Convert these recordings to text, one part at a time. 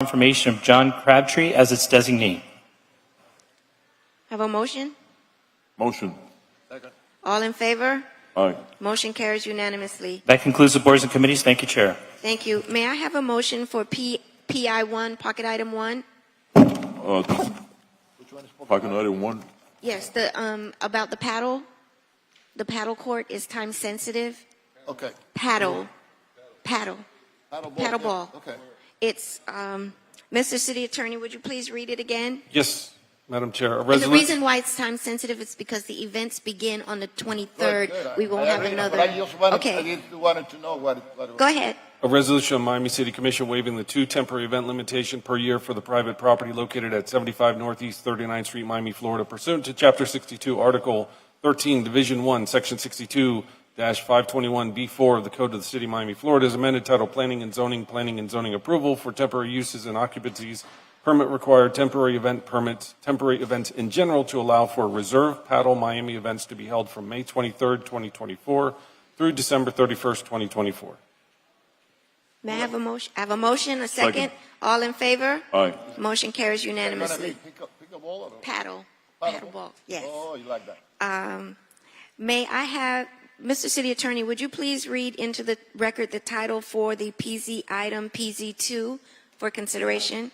confirmation of John Crabtree as its designee. Have a motion? Motion. All in favor? Aye. Motion carries unanimously. That concludes the boards and committees. Thank you, Chair. Thank you. May I have a motion for PI1, pocket item 1? Pocket item 1. Yes, the about the paddle. The paddle court is time sensitive. Okay. Paddle Paddle ball. Okay. It's Mr. City Attorney, would you please read it again? Yes, Madam Chair. And the reason why it's time sensitive is because the events begin on the 23rd. We won't have another. I just wanted, Okay. I just wanted to know what it Go ahead. A resolution of Miami City Commission waiving the 2 temporary event limitation per year for the private property located at 75 Northeast 39th Street, Miami, Florida, pursuant to Chapter 62, Article 13, Division 1, Section 62-521B4 of the Code of the City of Miami, Florida, is amended title Planning and Zoning Approval for temporary uses and occupancies, permit required temporary event permits, temporary events in general to allow for reserve paddle Miami events to be held from May 23rd, 2024 through December 31st, 2024. May I have a motion? I have a motion, a second. Second. All in favor? Aye. Motion carries is. Gonna unanimously. be pick up ball or no? Paddle ball, yes. Oh, you like that? May I have, Mr. City Attorney, would you please read into the record the title for the PZ item PZ2 for consideration?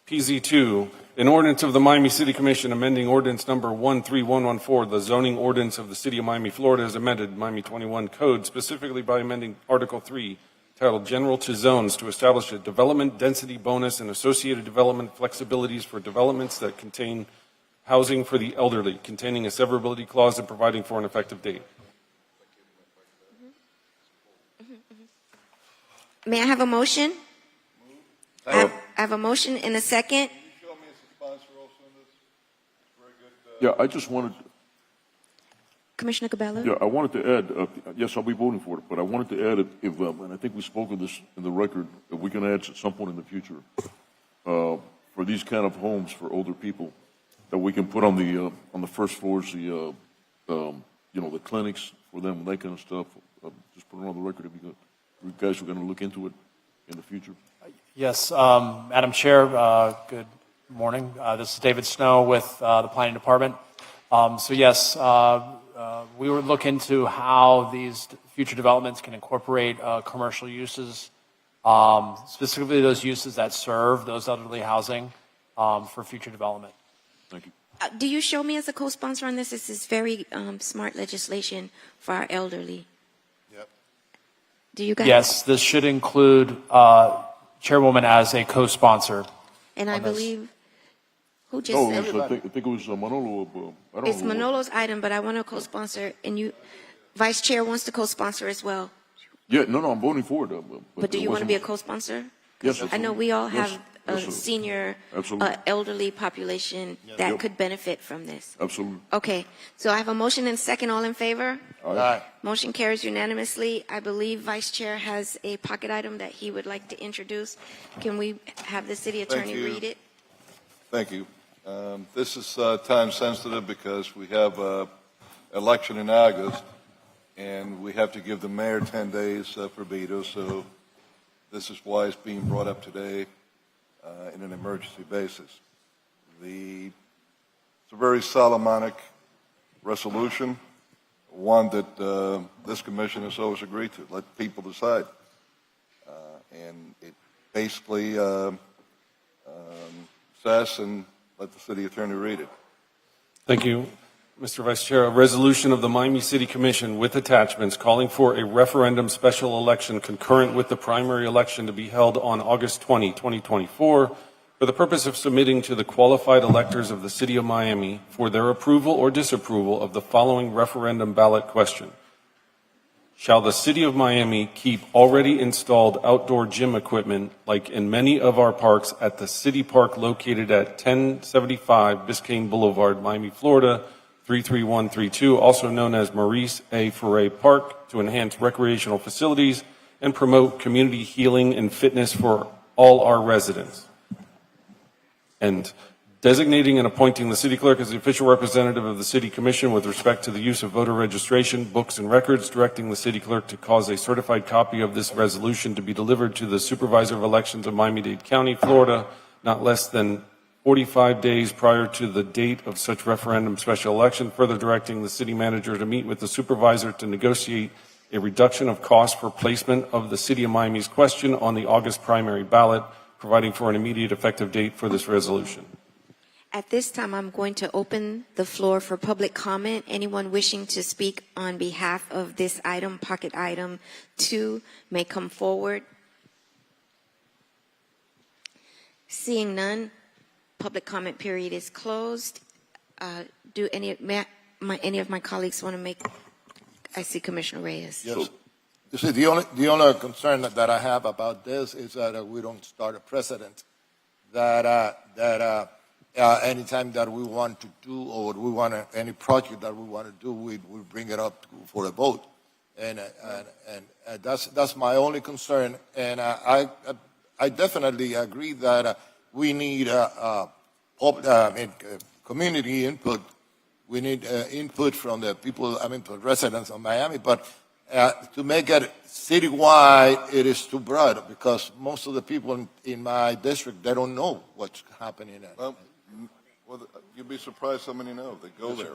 PZ2, an ordinance of the Miami City Commission amending ordinance number 13114, the zoning ordinance of the City of Miami, Florida, as amended Miami 21 Code, specifically by amending Article 3, titled General to Zones, to establish a development density bonus and associated development flexibilities for developments that contain housing for the elderly, containing a severability clause and providing for an effective date. May I have a motion? I have a motion in a second. Yeah, I just wanted, Commissioner Cabello? yeah, I wanted to add, yes, I'll be voting for it, but I wanted to add, if, and I think we spoke of this in the record, if we can add at some point in the future, for these kind of homes for older people, that we can put on the first floors, the clinics for them, and that kind of stuff. Just put it on the record if you guys are going to look into it in the future. Yes, Madam Chair, good morning. This is David Snow with the Planning Department. So yes, we would look into how these future developments can incorporate commercial uses, specifically those uses that serve those elderly housing for future development. Thank you. Do you show me as a co-sponsor on this? This is very smart legislation for our elderly. Yep. Do you guys? Yes, this should include Chairwoman as a co-sponsor. And I on this. believe, who just No, said it was, I think it was Manolo. I don't it's know. Manolo's item, but I want to co-sponsor, and you, Vice Chair wants to co-sponsor as well. Yeah, no, I'm voting for it. But do you want to be a co-sponsor? Yes, I know we all yes, have yes, a sir. senior, Absolutely. elderly population that Yep. could benefit from this. Absolutely. Okay, so I have a motion and second. All in favor? Aye. Motion carries unanimously. I believe Vice Chair has a pocket item that he would like to introduce. Can we have the City Attorney you. read it? Thank you. This is time sensitive because we have election in August, and we have to give the mayor 10 days for veto. So this is why it's being brought up today in an emergency basis. It's a very Solomonic resolution, one that this commission has always agreed to. Let people decide, and it basically says, and let the city attorney read it. Thank you, Mr. Vice Chair. A resolution of the Miami City Commission with attachments calling for a referendum special election concurrent with the primary election to be held on August 20, 2024, for the purpose of submitting to the qualified electors of the City of Miami for their approval or disapproval of the following referendum ballot question. Shall the City of Miami keep already installed outdoor gym equipment, like in many of our parks, at the City Park located at 1075 Biscayne Boulevard, Miami, Florida, 33132, also known as Maurice A. Ferre Park, to enhance recreational facilities and promote community healing and fitness for all our residents? And designating and appointing the city clerk as the official representative of the city commission with respect to the use of voter registration, books, and records, directing the city clerk to cause a certified copy of this resolution to be delivered to the supervisor of elections of Miami-Dade County, Florida, not less than 45 days prior to the date of such referendum special election, further directing the city manager to meet with the supervisor to negotiate a reduction of cost for placement of the city of Miami's question on the August primary ballot, providing for an immediate effective date for this resolution. At this time, I'm going to open the floor for public comment. Anyone wishing to speak on behalf of this item, pocket item 2, may come forward. Seeing none, public comment period is closed. Do any of my colleagues want to make? I see Commissioner Reyes. Yes. You see, the only concern that I have about this is that we don't start a precedent that anytime that we want to do or we want any project that we want to do, we bring it up for a vote, and that's my only concern. And I definitely agree that we need community input. We need input from the people, the residents of Miami, but to make it citywide, it is too broad because most of the people in my district, they don't know what's happening. Well, you'd be surprised how many know that go there.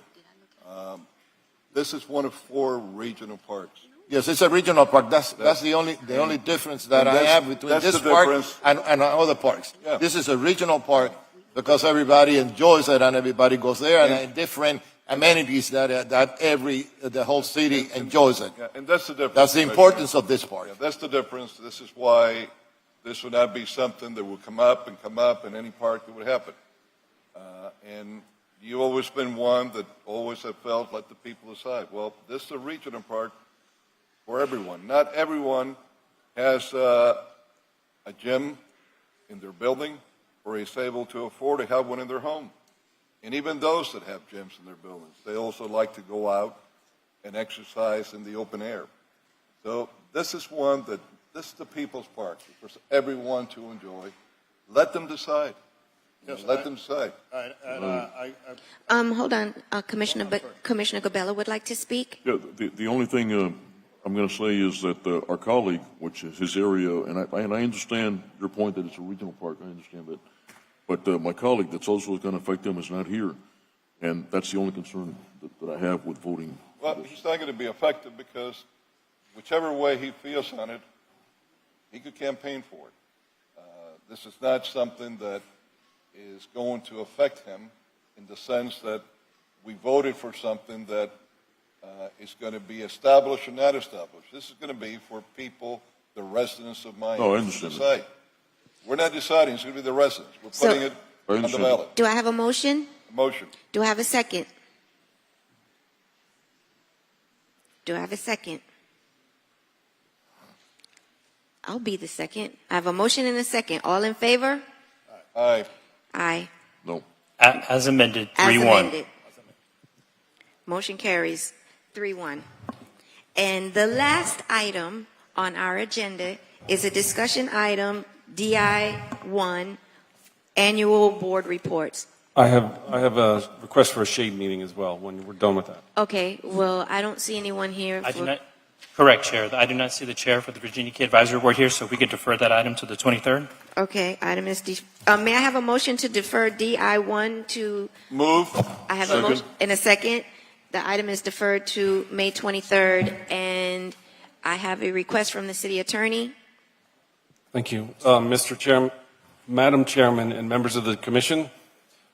This is one of 4 regional parks. Yes, it's a regional park. That's the only difference that I have between this park and other parks. Yeah. This is a regional park because everybody enjoys it and everybody goes there, and different amenities that the whole city enjoys it. Yeah, and that's the difference. That's the importance of this park. Yeah, that's the difference. This is why this would not be something that would come up in any park that would happen. And you've always been one that always have felt let the people decide. Well, this is a regional park for everyone. Not everyone has a gym in their building or is able to afford to have one in their home. And even those that have gyms in their buildings, they also like to go out and exercise in the open air. So this is this is the people's park. It's for everyone to enjoy. Let them decide. Yes, Let them decide. Hold on, Commissioner Gabella would like to speak. Yeah, the only thing I'm going to say is that our colleague, which is his area, and I understand your point that it's a regional park. I understand that, but my colleague that's also going to affect them is not here, and that's the only concern that I have with voting. Well, he's not going to be effective because whichever way he feels on it, he could campaign for it. This is not something that is going to affect him in the sense that we voted for something that is going to be established or not established. This is going to be for people, the residents of Miami, No, I to understand decide. We're not deciding. It's going to be the residents. We're putting it I on the understand. ballot. Do I have a motion? Motion. Do I have a second? Do I have a second? I'll be the second. I have a motion and a second. All in favor? Aye. Aye. No. As amended, As 3-1. amended. Motion carries 3-1. And the last item on our agenda is a discussion item, DI-1, Annual Board Reports. I have a request for a shade meeting as well when we're done with that. Okay, well, I don't see anyone here. I do not, correct, Chair. I do not see the chair for the Virginia Key Advisory Board here, so we could defer that item to the 23rd. Okay, item is, may I have a motion to defer DI-1 to, Move. I have a motion in a second. The item is deferred to May 23rd, and I have a request from the city attorney. Thank you. Mr. Chairman, Madam Chairman, and members of the Commission,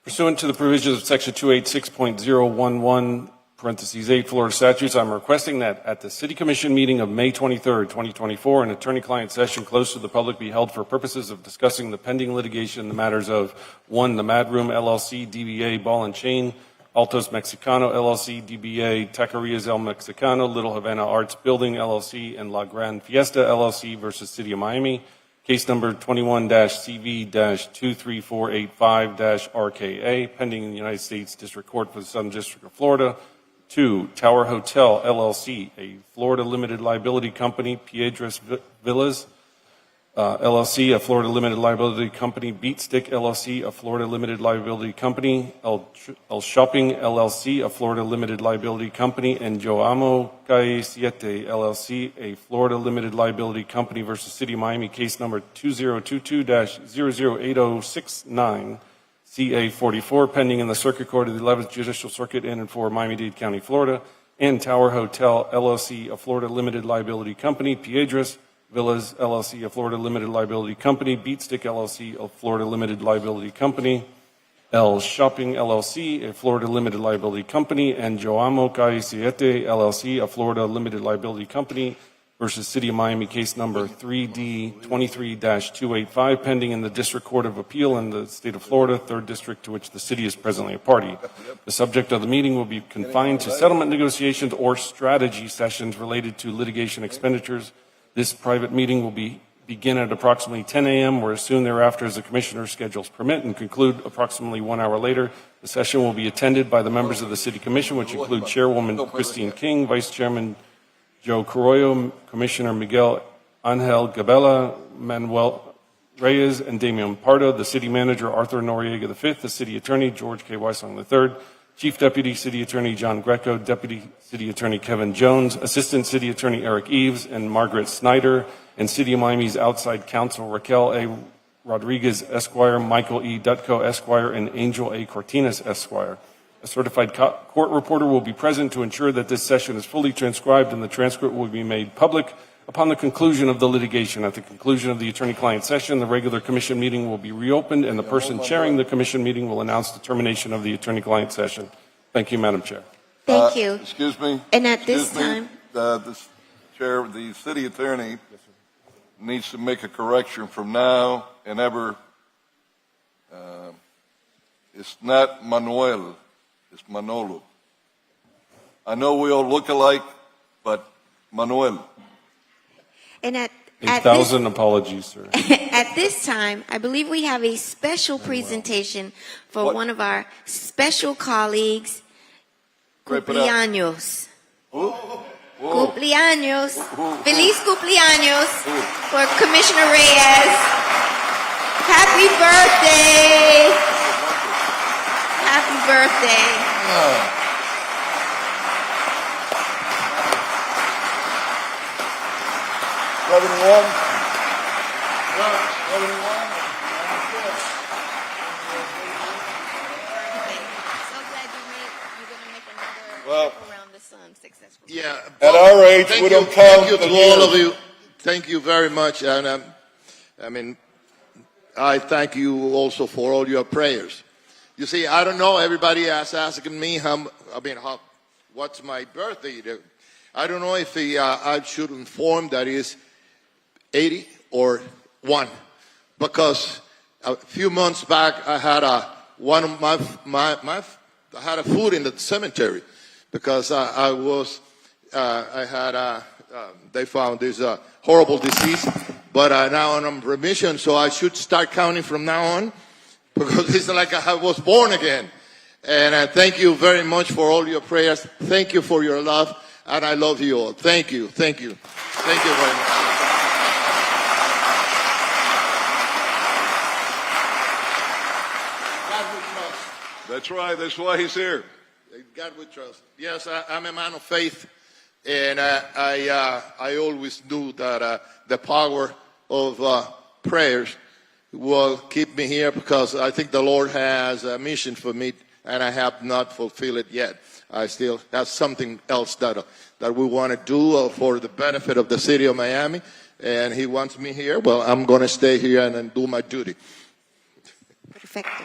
pursuant to the provisions of Section 286.011, parentheses 8 Florida statutes, I'm requesting that at the City Commission meeting of May 23rd, 2024, an attorney-client session closed to the public be held for purposes of discussing the pending litigation in the matters of 1, the Mad Room LLC, DBA Ball and Chain, Altos Mexicano LLC, DBA Taquerias El Mexicano, Little Havana Arts Building LLC, and La Gran Fiesta LLC versus City of Miami. Case number 21-CV-23485-RKA, pending in the United States District Court for the Southern District of Florida. 2, Tower Hotel LLC, a Florida limited liability company, Piedras Villas, LLC, a Florida limited liability company, Beat Stick LLC, a Florida limited liability company, El Shopping LLC, a Florida limited liability company, and Yo Amo Calle Siete LLC, a Florida limited liability company versus City of Miami, case number 2022-008069, CA44, pending in the Circuit Court of the 11th Judicial Circuit in and for Miami-Dade County, Florida, and Tower Hotel LLC, a Florida limited liability company, Piedras Villas LLC, a Florida limited liability company, Beat Stick LLC, a Florida limited liability company, El Shopping LLC, a Florida limited liability company, and Yo Amo Calle Siete LLC, a Florida limited liability company versus City of Miami, case number 3D23-285, pending in the District Court of Appeal in the state of Florida, 3rd District, to which the city is presently a party. The subject of the meeting will be confined to settlement negotiations or strategy sessions related to litigation expenditures. This private meeting will begin at approximately 10 a.m. or as soon thereafter as the commissioner's schedules permit and conclude approximately 1 hour later. The session will be attended by the members of the City Commission, which include Chairwoman Christine King, Vice Chairman Joe Carollo, Commissioner Miguel Angel Gabela, Manuel Reyes, and Damian Pardo, the City Manager Arthur Noriega V, the City Attorney George K. Weissong III, Chief Deputy City Attorney John Greco, Deputy City Attorney Kevin Jones, Assistant City Attorney Eric Eves, and Margaret Snyder, and City of Miami's outside counsel Raquel A. Rodriguez, Esquire, Michael E. Dutko, Esquire, and Angel A. Cortinas, Esquire. A certified court reporter will be present to ensure that this session is fully transcribed and the transcript will be made public upon the conclusion of the litigation. At the conclusion of the attorney-client session, the regular commission meeting will be reopened and the person chairing the commission meeting will announce the termination of the attorney-client session. Thank you, Madam Chair. Thank you. Excuse me. And at this Excuse me. time- The Chair, the city attorney needs to make a correction from now and ever. It's not Manuel, it's Manolo. I know we all look alike, but Manuel. And at this 1,000 apologies, sir. At this time, I believe we have a special presentation for What? one of our special colleagues, Right, but, cumpleaños. Who? Cumpleaños. Feliz cumpleaños for Commissioner Reyes. Happy birthday. Happy birthday. 71? So glad you're going to make another Well, trip around the sun successfully. Yeah. At our age, thank we you- don't count Thank you the to all years. of you. Thank you very much. And I thank you also for all your prayers. You see, I don't know. Everybody is asking me what's my birthday? I don't know if I should inform that is 80 or 1, because a few months back I had I had a food in the cemetery because they found this horrible disease, but now I'm on remission, so I should start counting from now on because it's like I was born again. And thank you very much for all your prayers. Thank you for your love, and I love you all. Thank you. Thank you. Thank you very much. God we trust. That's right, that's why he's here. God we trust. Yes, I'm a man of faith, and I always knew that the power of prayers will keep me here because I think the Lord has a mission for me, and I have not fulfilled it yet. I still have something else that we want to do for the benefit of the city of Miami, and He wants me here. Well, I'm going to stay here and do my duty. Perfecto.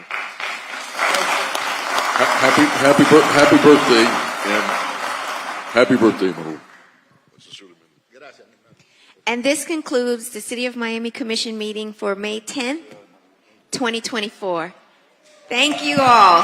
Happy birthday, and happy birthday, Manolo. And this concludes the City of Miami Commission meeting for May 10th, 2024. Thank you all.